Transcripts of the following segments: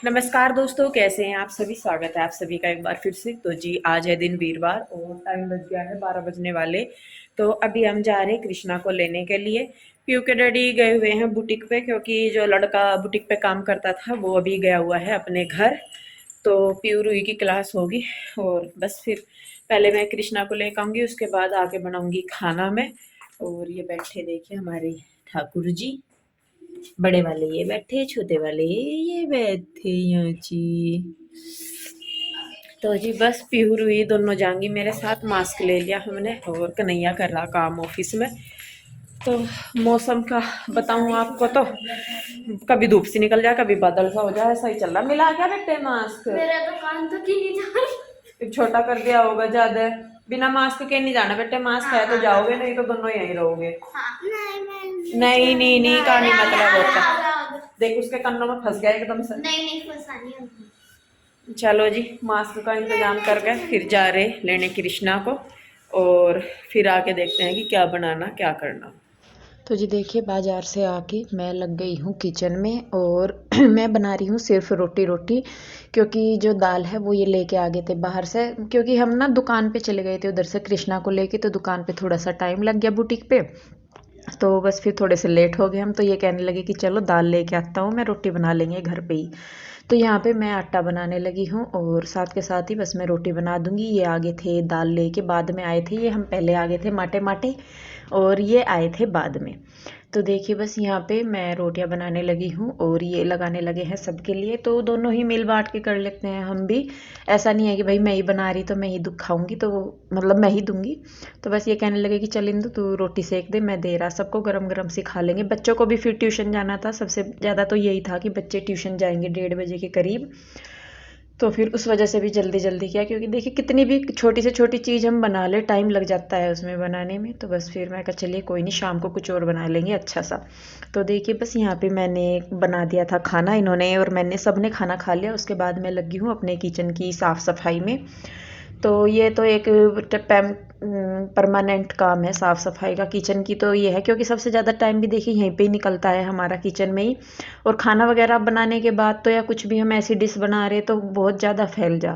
नमस्कार दोस्तों, कैसे हैं आप सभी। स्वागत है आप सभी का एक बार फिर से। तो जी, आज है दिन वीरवार और टाइम बज गया है 12 बजने वाले। तो अभी हम जा रहे हैं कृष्णा को लेने के लिए। पीयू के डैडी गए हुए हैं बुटीक पे, क्योंकि जो लड़का बुटीक पे काम करता था वो अभी गया हुआ है अपने घर। तो पीयू रूही की क्लास होगी और बस फिर पहले मैं कृष्णा को लेकर आऊँगी, उसके बाद आके बनाऊँगी खाना में। और ये बैठे देखिए हमारे ठाकुर जी। बड़े वाले ये बैठे, छोटे वाले ये बैठे यहाँ जी। तो जी बस पीहू रूही दोनों जाएंगी मेरे साथ। मास्क ले लिया हमने और कन्हैया कर रहा काम ऑफिस में। तो मौसम का बताऊं आपको तो कभी धूप सी निकल जाए, कभी बादल सा हो जाए, ऐसा ही चल रहा। मिला क्या बेटे मास्क? मेरा तो कान तो की नहीं जा रहा। छोटा कर दिया होगा ज्यादा। बिना मास्क के नहीं जाना बेटे, मास्क है तो जाओगे, नहीं तो दोनों यहीं रहोगे। नहीं नहीं नहीं, का नहीं मतलब होता। देख उसके कानों में फंस गया एकदम से। नहीं नहीं फंसा नहीं होगा। चलो जी, मास्क का इंतजाम करके फिर जा रहे लेने कृष्णा को। और फिर आके देखते हैं कि क्या बनाना क्या करना। तो जी देखिए, बाज़ार से आके मैं लग गई हूँ किचन में और मैं बना रही हूँ सिर्फ रोटी रोटी। क्योंकि जो दाल है वो ये लेके आ गए थे बाहर से, क्योंकि हम ना दुकान पे चले गए थे उधर से कृष्णा को लेके। तो दुकान पे थोड़ा सा टाइम लग गया बुटीक पे। तो बस फिर थोड़े से लेट हो गए हम। तो ये कहने लगे कि चलो दाल लेके आता हूँ मैं, रोटी बना लेंगे घर पे ही। तो यहाँ पे मैं आटा बनाने लगी हूँ और साथ के साथ ही बस मैं रोटी बना दूंगी। ये आगे थे दाल लेके, बाद में आए थे। ये हम पहले आगे थे माटे माटे और ये आए थे बाद में। तो देखिए बस यहाँ पे मैं रोटियां बनाने लगी हूँ और ये लगाने लगे हैं सबके लिए। तो दोनों ही मिल बांट के कर लेते हैं हम भी। ऐसा नहीं है कि भाई मैं ही बना रही तो मैं ही दुख खाऊंगी, तो मतलब मैं ही दूंगी। तो बस ये कहने लगे कि चल इंदु तू रोटी सेक दे, मैं दे रहा सबको, गरम गरम से खा लेंगे। बच्चों को भी फिर ट्यूशन जाना था। सबसे ज़्यादा तो यही था कि बच्चे ट्यूशन जाएंगे 1:30 बजे के करीब। तो फिर उस वजह से भी जल्दी जल्दी किया, क्योंकि देखिए कितनी भी छोटी से छोटी चीज़ हम बना ले टाइम लग जाता है उसमें बनाने में। तो बस फिर मैं कहा चलिए कोई नहीं, शाम को कुछ और बना लेंगे अच्छा सा। तो देखिए बस यहाँ पे मैंने बना दिया था खाना इन्होंने और मैंने, सबने खाना खा लिया। उसके बाद मैं लगी हूँ अपने किचन की साफ़ सफाई में। तो ये तो एक परमानेंट काम है साफ़ सफाई का किचन की। तो ये है क्योंकि सबसे ज़्यादा टाइम भी देखिए यहीं पे ही निकलता है हमारा किचन में ही। और खाना वगैरह बनाने के बाद तो या कुछ भी हम ऐसी डिश बना रहे तो बहुत ज़्यादा फैल जा।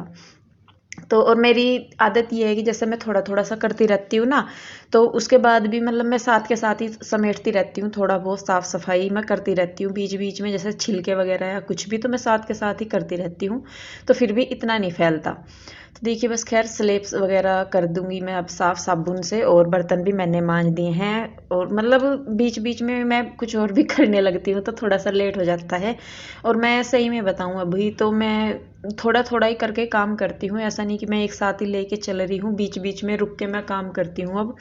तो और मेरी आदत ये है कि जैसे मैं थोड़ा थोड़ा सा करती रहती हूँ ना, तो उसके बाद भी मतलब मैं साथ के साथ ही समेटती रहती हूँ। थोड़ा बहुत साफ़ सफाई मैं करती रहती हूँ बीच बीच में, जैसे छिलके वगैरह या कुछ भी तो मैं साथ के साथ ही करती रहती हूँ। तो फिर भी इतना नहीं फैलता। तो देखिए बस खैर स्लेब्स वगैरह कर दूंगी मैं अब साफ़ साबुन से, और बर्तन भी मैंने मांज दिए हैं। और मतलब बीच बीच में मैं कुछ और भी करने लगती हूँ तो थोड़ा सा लेट हो जाता है। और मैं सही में बताऊँ अभी तो मैं थोड़ा थोड़ा ही करके काम करती हूँ। ऐसा नहीं कि मैं एक साथ ही लेके चल रही हूँ, बीच बीच में रुक के मैं काम करती हूँ अब।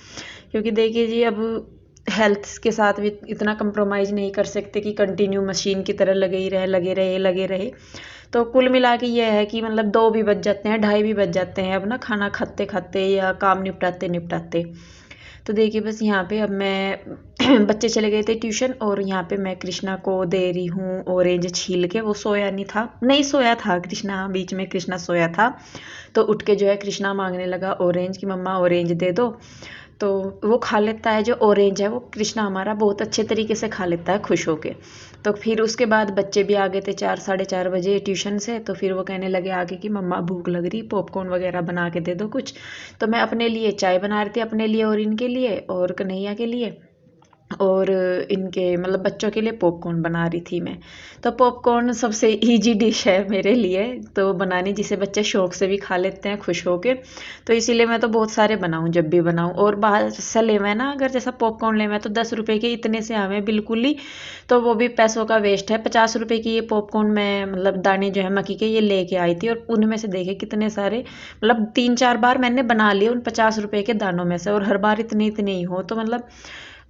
क्योंकि देखिए जी अब हेल्थ के साथ भी इतना कंप्रोमाइज़ नहीं कर सकते कि कंटिन्यू मशीन की तरह लगे ही रहे लगे रहे लगे रहे। तो कुल मिला के ये है कि मतलब 2 भी बज जाते हैं, 2:30 भी बज जाते हैं अब ना, खाना खाते खाते या काम निपटाते निपटाते। तो देखिए बस यहाँ पे अब मैं बच्चे चले गए थे ट्यूशन और यहाँ पे मैं कृष्णा को दे रही हूँ ऑरेंज छील के। वो सोया नहीं था, नहीं सोया था कृष्णा, बीच में कृष्णा सोया था। तो उठ के जो है कृष्णा मांगने लगा ऑरेंज की, मम्मा ऑरेंज दे दो। तो वो खा लेता है, जो ऑरेंज है वो कृष्णा हमारा बहुत अच्छे तरीके से खा लेता है खुश होके। तो फिर उसके बाद बच्चे भी आ गए थे 4 साढ़े 4 बजे ट्यूशन से। तो फिर वो कहने लगे आगे कि मम्मा भूख लग रही, पॉपकॉर्न वगैरह बना के दे दो कुछ। तो मैं अपने लिए चाय बना रही थी, अपने लिए और इनके लिए और कन्हैया के लिए। और इनके मतलब बच्चों के लिए पॉपकॉर्न बना रही थी मैं। तो पॉपकॉर्न सबसे इजी डिश है मेरे लिए तो बनानी, जिसे बच्चे शौक से भी खा लेते हैं खुश होके। तो इसीलिए मैं तो बहुत सारे बनाऊँ जब भी बनाऊँ। और बाहर से ले मैं ना, अगर जैसा पॉपकॉर्न ले मैं तो 10 रुपए के इतने से आवे बिल्कुल ही। तो वो भी पैसों का वेस्ट है। 50 रुपए की ये पॉपकॉर्न मैं मतलब दाने जो है मक्की के ये लेके आई थी, और उनमें से देखे कितने सारे, मतलब 3 4 बार मैंने बना लिए उन 50 रुपए के दानों में से। और हर बार इतने इतने ही हो, तो मतलब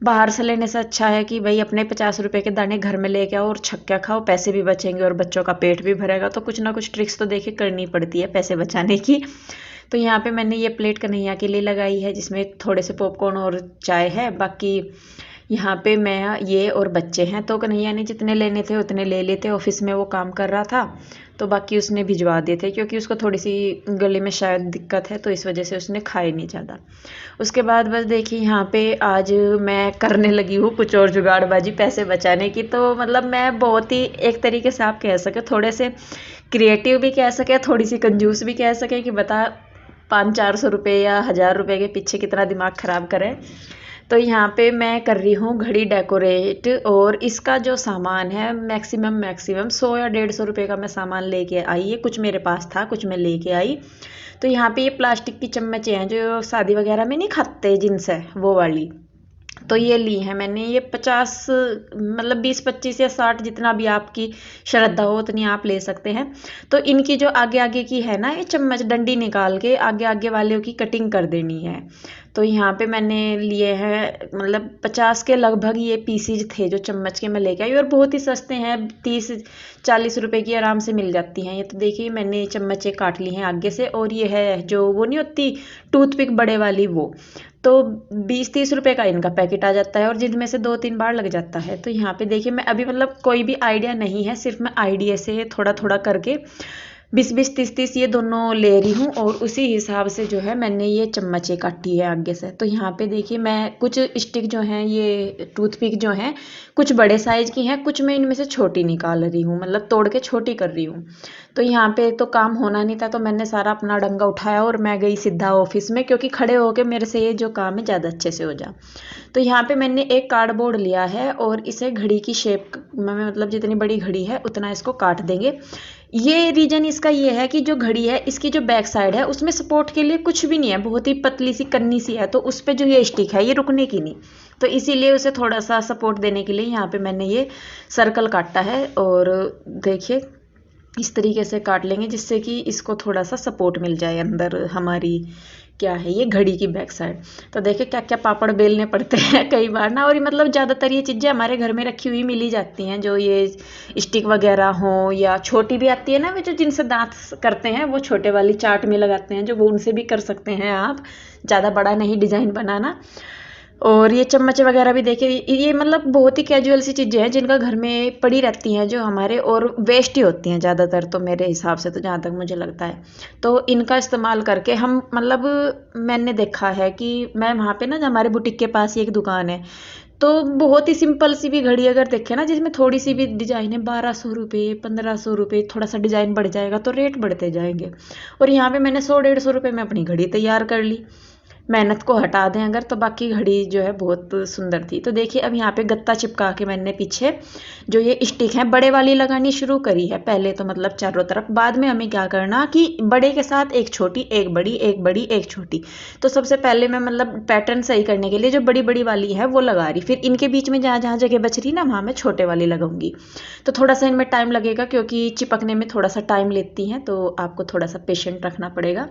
बाहर से लेने से अच्छा है कि भाई अपने 50 रुपए के दाने घर में लेके आओ और छक्का खाओ, पैसे भी बचेंगे और बच्चों का पेट भी भरेगा। तो कुछ ना कुछ ट्रिक्स तो देखिए करनी पड़ती है पैसे बचाने की। तो यहाँ पे मैंने ये प्लेट कन्हैया के लिए लगाई है जिसमें थोड़े से पॉपकॉर्न और चाय है। बाकी यहाँ पे मैं ये और बच्चे हैं, तो कन्हैया ने जितने लेने थे उतने ले लेते, ऑफिस में वो काम कर रहा था तो बाकी उसने भिजवा दिए थे, क्योंकि उसको थोड़ी सी गले में शायद दिक्कत है तो इस वजह से उसने खाए नहीं ज़्यादा। उसके बाद बस देखिए यहाँ पे आज मैं करने लगी हूँ कुछ और जुगाड़बाजी पैसे बचाने की। तो मतलब मैं बहुत ही एक तरीके से आप कह सके थोड़े से क्रिएटिव भी कह सके, थोड़ी सी कंजूस भी कह सके, कि बता 500-400 रुपये या 1000 रुपये के पीछे कितना दिमाग ख़राब करें। तो यहाँ पे मैं कर रही हूँ घड़ी डेकोरेट, और इसका जो सामान है मैक्सिमम 100 या 150 रुपये का मैं सामान लेके आई है। कुछ मेरे पास था, कुछ मैं लेके आई। तो यहाँ पे ये प्लास्टिक की चम्मचें हैं जो शादी वगैरह में नहीं खाते जिनसे, वो वाली। तो ये ली है मैंने, ये 50 मतलब 20-25 या 60 जितना भी आपकी श्रद्धा हो उतनी आप ले सकते हैं। तो इनकी जो आगे आगे की है ना, ये चम्मच डंडी निकाल के आगे आगे वालों की कटिंग कर देनी है। तो यहाँ पे मैंने लिए हैं मतलब 50 के लगभग ये पीसीज थे जो चम्मच के मैं लेके आई, और बहुत ही सस्ते हैं, 30-40 रुपए की आराम से मिल जाती हैं ये। तो देखिए मैंने चम्मचें काट ली हैं आगे से, और ये है जो वो नहीं होती टूथपिक बड़े वाली, वो तो 20-30 रुपए का इनका पैकेट आ जाता है, और जिनमें से 2-3 बार लग जाता है। तो यहाँ पे देखिए मैं अभी मतलब कोई भी आइडिया नहीं है, सिर्फ मैं आइडिया से थोड़ा थोड़ा करके 20-20 30-30 ये दोनों ले रही हूँ, और उसी हिसाब से जो है मैंने ये चम्मचें काटी है आगे से। तो यहाँ पे देखिए मैं कुछ स्टिक जो हैं ये टूथपिक जो हैं कुछ बड़े साइज की हैं, कुछ मैं इनमें से छोटी निकाल रही हूँ, मतलब तोड़ के छोटी कर रही हूँ। तो यहाँ पे तो काम होना नहीं था, तो मैंने सारा अपना डंगा उठाया और मैं गई सीधा ऑफिस में, क्योंकि खड़े होके मेरे से ये जो काम है ज़्यादा अच्छे से हो जा। तो यहाँ पे मैंने एक कार्डबोर्ड लिया है, और इसे घड़ी की शेप में मतलब जितनी बड़ी घड़ी है उतना इसको काट देंगे। ये रीजन इसका ये है कि जो घड़ी है इसकी जो बैक साइड है उसमें सपोर्ट के लिए कुछ भी नहीं है, बहुत ही पतली सी कन्नी सी है, तो उस पे जो ये स्टिक है ये रुकने की नहीं। तो इसीलिए उसे थोड़ा सा सपोर्ट देने के लिए यहाँ पे मैंने ये सर्कल काटा है। और देखिए इस तरीके से काट लेंगे जिससे कि इसको थोड़ा सा सपोर्ट मिल जाए अंदर हमारी क्या है ये घड़ी की बैक साइड। तो देखिए क्या क्या पापड़ बेलने पड़ते हैं कई बार ना, और मतलब ज़्यादातर ये चीज़ें हमारे घर में रखी हुई मिली जाती हैं, जो ये स्टिक वगैरह हो, या छोटी भी आती है ना, वे जो जिनसे दांत करते हैं वो छोटे वाली चाट में लगाते हैं जो, वो उनसे भी कर सकते हैं आप, ज़्यादा बड़ा नहीं डिज़ाइन बनाना। और ये चम्मच वगैरह भी देखिए ये मतलब बहुत ही कैजुअल सी चीज़ें हैं जिनका घर में पड़ी रहती हैं जो हमारे, और वेस्ट ही होती हैं ज़्यादातर तो मेरे हिसाब से, तो जहाँ तक मुझे लगता है। तो इनका इस्तेमाल करके हम मतलब मैंने देखा है कि मैं वहाँ पे ना हमारे बुटीक के पास ही एक दुकान है, तो बहुत ही सिंपल सी भी घड़ी अगर देखें ना जिसमें थोड़ी सी भी डिजाइन है 1200 रुपये 1500 रुपये, थोड़ा सा डिजाइन बढ़ जाएगा तो रेट बढ़ते जाएंगे। और यहाँ पे मैंने 100-150 रुपये में अपनी घड़ी तैयार कर ली, मेहनत को हटा दें अगर, तो बाकी घड़ी जो है बहुत सुंदर थी। तो देखिए अब यहाँ पे गत्ता चिपका के मैंने पीछे जो ये स्टिक है बड़े वाली लगानी शुरू करी है पहले, तो मतलब चारों तरफ। बाद में हमें क्या करना कि बड़े के साथ एक छोटी एक बड़ी एक बड़ी एक छोटी। तो सबसे पहले मैं मतलब पैटर्न सही करने के लिए जो बड़ी बड़ी वाली है वो लगा रही, फिर इनके बीच में जहाँ जहाँ जगह बच रही ना वहाँ मैं छोटे वाली लगाऊंगी। तो थोड़ा सा इनमें टाइम लगेगा क्योंकि चिपकने में थोड़ा सा टाइम लेती हैं, तो आपको थोड़ा सा पेशेंट रखना पड़ेगा।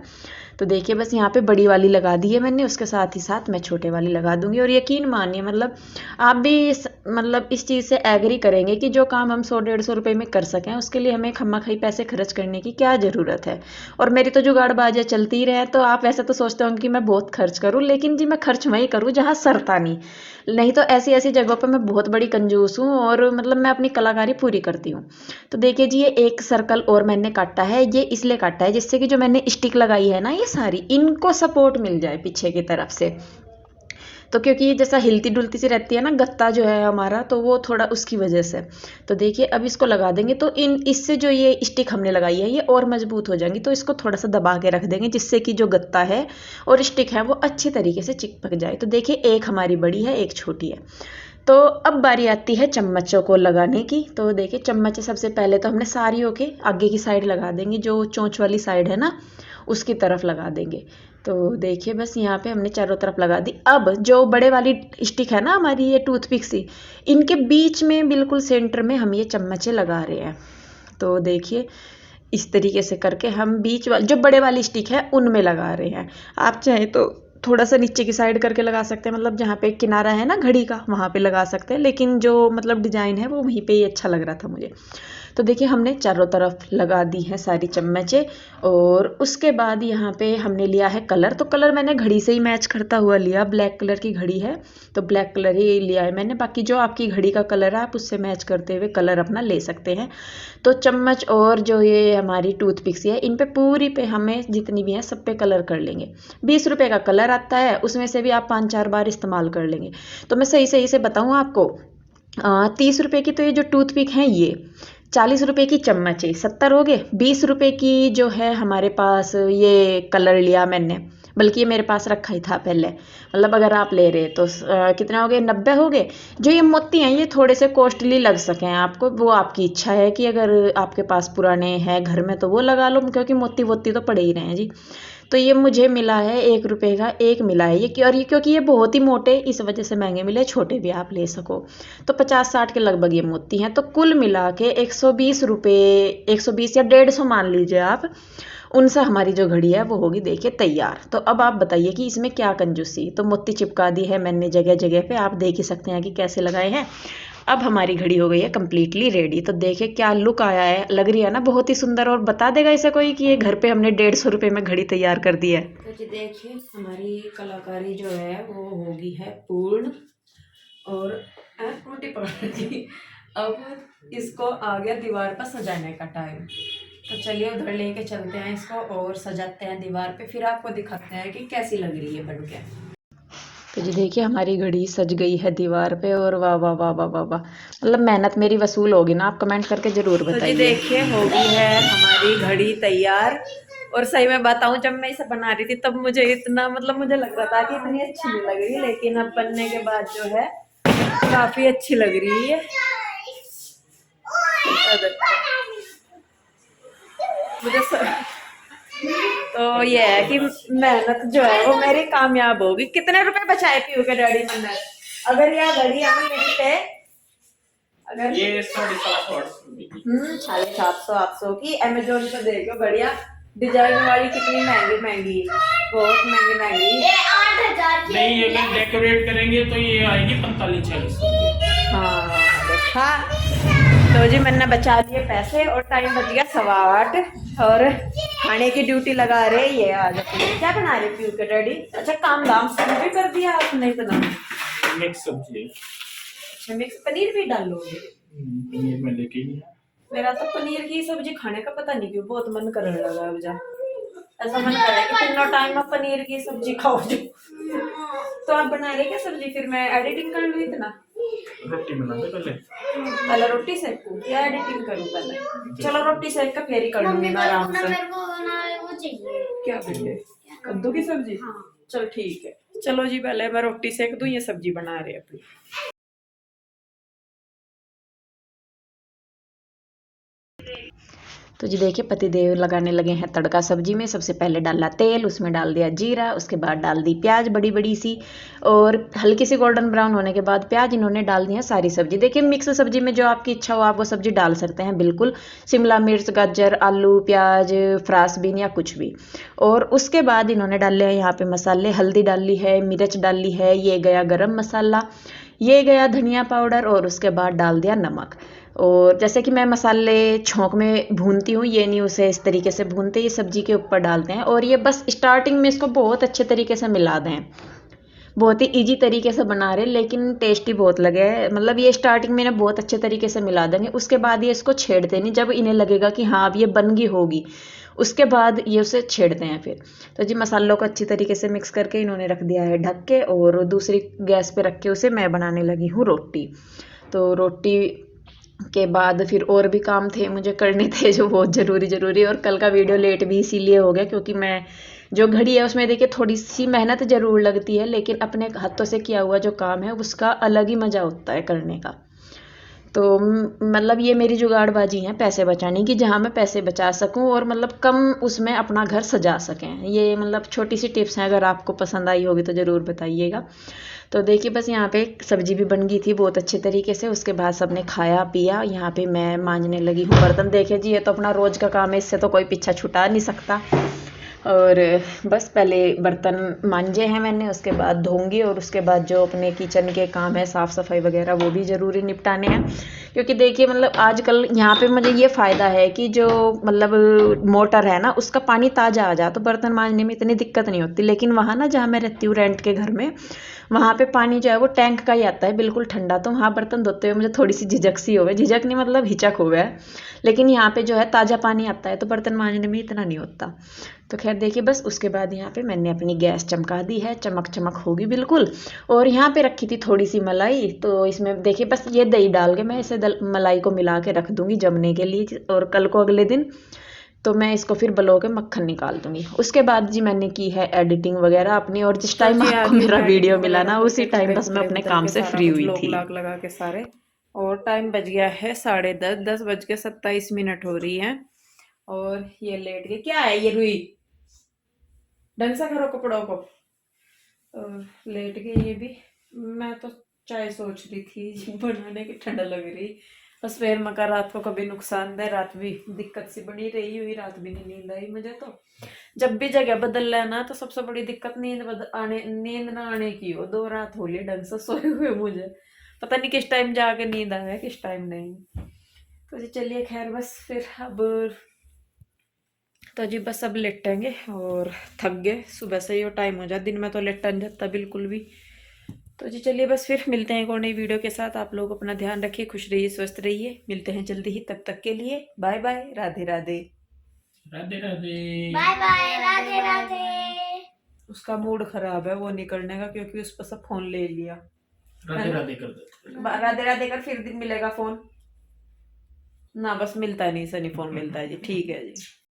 तो देखिए बस यहाँ पे बड़ी वाली लगा दी है मैंने, उसके साथ ही साथ मैं छोटे वाली लगा दूंगी। और यकीन मानिए मतलब आप भी मतलब इस चीज़ से एग्री करेंगे कि जो काम हम 100-150 रुपये में कर सकें उसके लिए हमें खम्मा-खाई पैसे खर्च करने की क्या ज़रूरत है। और मेरी तो जुगाड़बाजियाँ चलती ही रहे, तो आप वैसे तो सोचते होंगे कि मैं बहुत खर्च करूँ, लेकिन जी मैं खर्च वहीं करूँ जहाँ सरता नहीं तो ऐसी ऐसी जगहों पर मैं बहुत बड़ी कंजूस हूँ, और मतलब मैं अपनी कलाकारी पूरी करती हूँ। तो देखिए जी ये एक सर्कल और मैंने काटा है, ये इसलिए काटा है जिससे कि जो मैंने स्टिक लगाई है ना ये सारी इनको सपोर्ट मिल जाए पीछे की तरफ से। तो क्योंकि ये जैसा हिलती डुलती सी रहती है ना गत्ता जो है हमारा, तो वो थोड़ा उसकी वजह से। तो देखिए अब इसको लगा देंगे तो इन इससे जो ये स्टिक हमने लगाई है ये और मजबूत हो जाएंगी, तो इसको थोड़ा सा दबा के रख देंगे जिससे कि जो गत्ता है और स्टिक है वो अच्छी तरीके से चिपक जाए। तो देखिए एक हमारी बड़ी है एक छोटी है। तो अब बारी आती है चम्मचों को लगाने की। तो देखिए चम्मच सबसे पहले तो हमने सारी होके आगे की साइड लगा देंगे, जो चोंच वाली साइड है ना उसकी तरफ लगा देंगे। तो देखिए बस यहाँ पे हमने चारों तरफ लगा दी। अब जो बड़े वाली स्टिक है ना हमारी ये टूथपिक सी, इनके बीच में बिल्कुल सेंटर में हम ये चम्मचें लगा रहे हैं। तो देखिए इस तरीके से करके हम बीच वाली जो बड़े वाली स्टिक है उनमें लगा रहे हैं। आप चाहें तो थोड़ा सा नीचे की साइड करके लगा सकते हैं, मतलब जहाँ पे किनारा है ना घड़ी का वहाँ पे लगा सकते हैं, लेकिन जो मतलब डिजाइन है वो वहीं पे ही अच्छा लग रहा था मुझे। तो देखिए हमने चारों तरफ लगा दी हैं सारी चम्मचें। और उसके बाद यहाँ पे हमने लिया है कलर। तो कलर मैंने घड़ी से ही मैच करता हुआ लिया, ब्लैक कलर की घड़ी है तो ब्लैक कलर ही लिया है मैंने। बाकी जो आपकी घड़ी का कलर है आप उससे मैच करते हुए कलर अपना ले सकते हैं। तो चम्मच और जो ये हमारी टूथपिक्स है इन पे पूरी पे हमें जितनी भी हैं सब पे कलर कर लेंगे। 20 रुपये का कलर आता है, उसमें से भी आप 5-4 बार इस्तेमाल कर लेंगे। तो मैं सही सही से बताऊँ आपको, 30 रुपये की तो ये जो टूथपिक है ये, 40 रुपये की चम्मच है, 70 हो गए। 20 रुपये की जो है हमारे पास ये कलर लिया मैंने, बल्कि ये मेरे पास रखा ही था पहले, मतलब अगर आप ले रहे तो कितना हो गए, 90 हो गए। जो ये मोती हैं ये थोड़े से कॉस्टली लग सकें आपको, वो आपकी इच्छा है कि अगर आपके पास पुराने हैं घर में तो वो लगा लो, क्योंकि मोती वोती तो पड़े ही रहे हैं जी। तो ये मुझे मिला है 1 रुपये का एक मिला है ये, और ये क्योंकि ये बहुत ही मोटे इस वजह से महंगे मिले, छोटे भी आप ले सको। तो 50-60 के लगभग ये मोती हैं। तो कुल मिला के 120 रुपये, 120 या 150 मान लीजिए आप, उनसे हमारी जो घड़ी है वो होगी देखिए तैयार। तो अब आप बताइए कि इसमें क्या कंजूसी। तो मोती चिपका दी है मैंने जगह जगह पे, आप देख ही सकते हैं कि कैसे लगाए हैं। अब हमारी घड़ी हो गई है कम्प्लीटली रेडी। तो देखिए क्या लुक आया है, लग रही है ना बहुत ही सुंदर। और बता देगा इसे कोई कि ये घर पे हमने 150 रुपये में घड़ी तैयार कर दी है। तो जी देखिए हमारी कलाकारी जो है वो होगी है पूर्ण। और टूटी पकड़ दी। अब इसको आ गया दीवार पर सजाने का टाइम। तो चलिए उधर लेके चलते हैं इसको और सजाते हैं दीवार पे, फिर आपको दिखाते हैं कि कैसी लग रही है बन के। तो जी देखिए हमारी घड़ी सज गई है दीवार पे, और वाह वाह वाह वाह वाह वाह, मतलब मेहनत मेरी वसूल होगी ना, आप कमेंट करके जरूर बताइए। तो जी देखिए हो गई है हमारी घड़ी तैयार। और सही में बताऊं, जब मैं इसे बना रही थी तब मुझे इतना, मतलब मुझे लग रहा था कि इतनी अच्छी नहीं लग रही, लेकिन अब बनने के बाद जो है काफी अच्छी लग रही है। मुझे तो ये है कि मेहनत जो है वो मेरी कामयाब होगी। कितने रुपए बचाए पीयू के डैडी मैंने, अगर यह घड़ी हमें मिली पे, अगर ये 750-800 की अमेजोन पे देखो, बढ़िया डिजाइन वाली, कितनी महंगी महंगी, बहुत महंगी महंगी। 8,000 नहीं, अगर डेकोरेट करेंगे तो ये आएगी 45-40। हाँ देखा। तो जी मैंने बचा लिए पैसे और टाइम बच गया 8:15 और खाने की ड्यूटी लगा रहे ये आज। क्या बना रहे पीयू के डैडी? अच्छा काम दाम भी कर दिया आपने, इतना मिक्स सब्जी। अच्छा मिक्स पनीर भी डालोगे? पनीर में लेके मेरा तो पनीर की सब्जी खाने का पता नहीं क्यों बहुत मन करने लगा अब जा। ऐसा मन कर रहा है कि कितना टाइम में पनीर की सब्जी खाओ जो। तो आप बना रहे क्या सब्जी? फिर मैं एडिटिंग कर लूँ इतना। रोटी बना दे पहले रोटी सेकूं या एडिटिंग करूं पहले? चलो रोटी सेक कर फिर ही कर लूंगी मैं आराम से। वो चाहिए क्या बेटे? कद्दू की सब्जी? हाँ। चल ठीक है, चलो जी पहले मैं रोटी सेक दूं, ये सब्जी बना रहे अपनी। तो जी देखिए पतिदेव लगाने लगे हैं तड़का सब्जी में। सबसे पहले डाला तेल, उसमें डाल दिया जीरा, उसके बाद डाल दी प्याज बड़ी बड़ी सी, और हल्की सी गोल्डन ब्राउन होने के बाद प्याज इन्होंने डाल दी है सारी सब्जी। देखिए मिक्स सब्जी में जो आपकी इच्छा हो आप वो सब्जी डाल सकते हैं बिल्कुल, शिमला मिर्च, गाजर, आलू, प्याज, फ्रांस बीन या कुछ भी। और उसके बाद इन्होंने डाले हैं यहाँ पे मसाले, हल्दी डाली है, मिर्च डाली है, ये गया गरम मसाला, ये गया धनिया पाउडर, और उसके बाद डाल दिया नमक। और जैसे कि मैं मसाले छोंक में भूनती हूँ, ये नहीं उसे इस तरीके से भूनते, ये सब्जी के ऊपर डालते हैं। और ये बस स्टार्टिंग में इसको बहुत अच्छे तरीके से मिला दें। बहुत ही इजी तरीके से बना रहे लेकिन टेस्टी बहुत लगे, मतलब ये स्टार्टिंग में ना बहुत अच्छे तरीके से मिला देंगे, उसके बाद ये इसको छेड़ते नहीं। जब इन्हें लगेगा कि हाँ अब ये बन गई होगी, उसके बाद ये उसे छेड़ते हैं फिर। तो जी मसालों को अच्छी तरीके से मिक्स करके इन्होंने रख दिया है ढक के, और दूसरी गैस पे रख के उसे मैं बनाने लगी हूँ रोटी। तो रोटी के बाद फिर और भी काम थे मुझे करने थे जो बहुत ज़रूरी। और कल का वीडियो लेट भी इसीलिए हो गया क्योंकि मैं जो घड़ी है उसमें देखिए थोड़ी सी मेहनत ज़रूर लगती है, लेकिन अपने हाथों से किया हुआ जो काम है उसका अलग ही मज़ा होता है करने का। तो मतलब ये मेरी जुगाड़बाजी है पैसे बचाने की, जहाँ मैं पैसे बचा सकूं और मतलब कम उसमें अपना घर सजा सकें। ये मतलब छोटी सी टिप्स हैं, अगर आपको पसंद आई होगी तो ज़रूर बताइएगा। तो देखिए बस यहाँ पे सब्जी भी बन गई थी बहुत अच्छे तरीके से। उसके बाद सबने खाया पिया, यहाँ पे मैं मांजने लगी हूँ बर्तन। देखिए जी ये तो अपना रोज़ का काम है, इससे तो कोई पीछा छुटा नहीं सकता। और बस पहले बर्तन मांजे हैं मैंने, उसके बाद धोंगी, और उसके बाद जो अपने किचन के काम है साफ़ सफाई वगैरह वो भी ज़रूरी निपटाने हैं। क्योंकि देखिए मतलब आजकल यहाँ पे मुझे ये फ़ायदा है कि जो मतलब मोटर है ना उसका पानी ताज़ा आ जा तो बर्तन मांजने में इतनी दिक्कत नहीं होती। लेकिन वहाँ ना जहाँ मैं रहती हूँ रेंट के घर में, वहाँ पे पानी जो है वो टैंक का ही आता है बिल्कुल ठंडा, तो वहाँ बर्तन धोते हुए मुझे थोड़ी सी झिझक सी हो गई, झिझक नहीं मतलब हिचक हो गया है। लेकिन यहाँ पे जो है ताज़ा पानी आता है तो बर्तन मांजने में इतना नहीं होता। तो खैर देखिए बस उसके बाद यहाँ पे मैंने अपनी गैस चमका दी है, चमक चमक होगी बिल्कुल। और यहाँ पे रखी थी थोड़ी सी मलाई, तो इसमें देखिए बस ये दही डाल के मैं इसे मलाई को मिला के रख दूंगी जमने के लिए, और कल को अगले दिन तो मैं इसको फिर बलो के मक्खन निकाल दूंगी। उसके बाद जी मैंने की है एडिटिंग वगैरह अपनी, और जिस तो टाइम जी आ आपको गई मेरा मैं वीडियो एडिटिंग मिला वगैरह ना उसी करके टाइम कपड़े बस मैं कपड़े अपने बदल काम के से सारा फ्री कुछ हुई लोग थी। लाग लगा के सारे। और टाइम बज गया है 10:30, 10:27 हो रही है। और ये लेट गई, क्या है ये रुई, ढंग से करो कपड़ों को। और लेट गई ये भी। मैं तो चाय सोच रही थी बनाने की, ठंडा लग रही। बस फिर मगर रात को कभी नुकसान दे, रात भी दिक्कत सी बनी रही हुई, रात भी नहीं नींद आई मुझे तो। जब भी जगह बदल लेना तो सबसे बड़ी दिक्कत नींद ना आने की हो। 2 रात हो ली ढंग से सोए हुए मुझे, पता नहीं किस टाइम जाके नींद आया किस टाइम नहीं। तो जी चलिए खैर बस फिर अब, तो जी बस अब लेटेंगे और थक गए सुबह से ही, वो टाइम हो जाए दिन में तो लेटा नहीं जाता बिल्कुल भी। तो जी चलिए बस फिर मिलते हैं एक और नई वीडियो के साथ। आप लोग अपना ध्यान रखिए, खुश रहिए, स्वस्थ रहिए, मिलते हैं जल्दी ही, तब तक के लिए bye bye, Radhe Radhe. Radhe Radhe, bye bye, Radhe Radhe. उसका मूड खराब है वो नहीं करने का, क्योंकि उस पर सब फोन ले लिया। राधे राधे कर दो, राधे राधे कर, फिर दिन मिलेगा फोन ना, बस मिलता नहीं, सनी फोन मिलता है जी, ठीक है जी।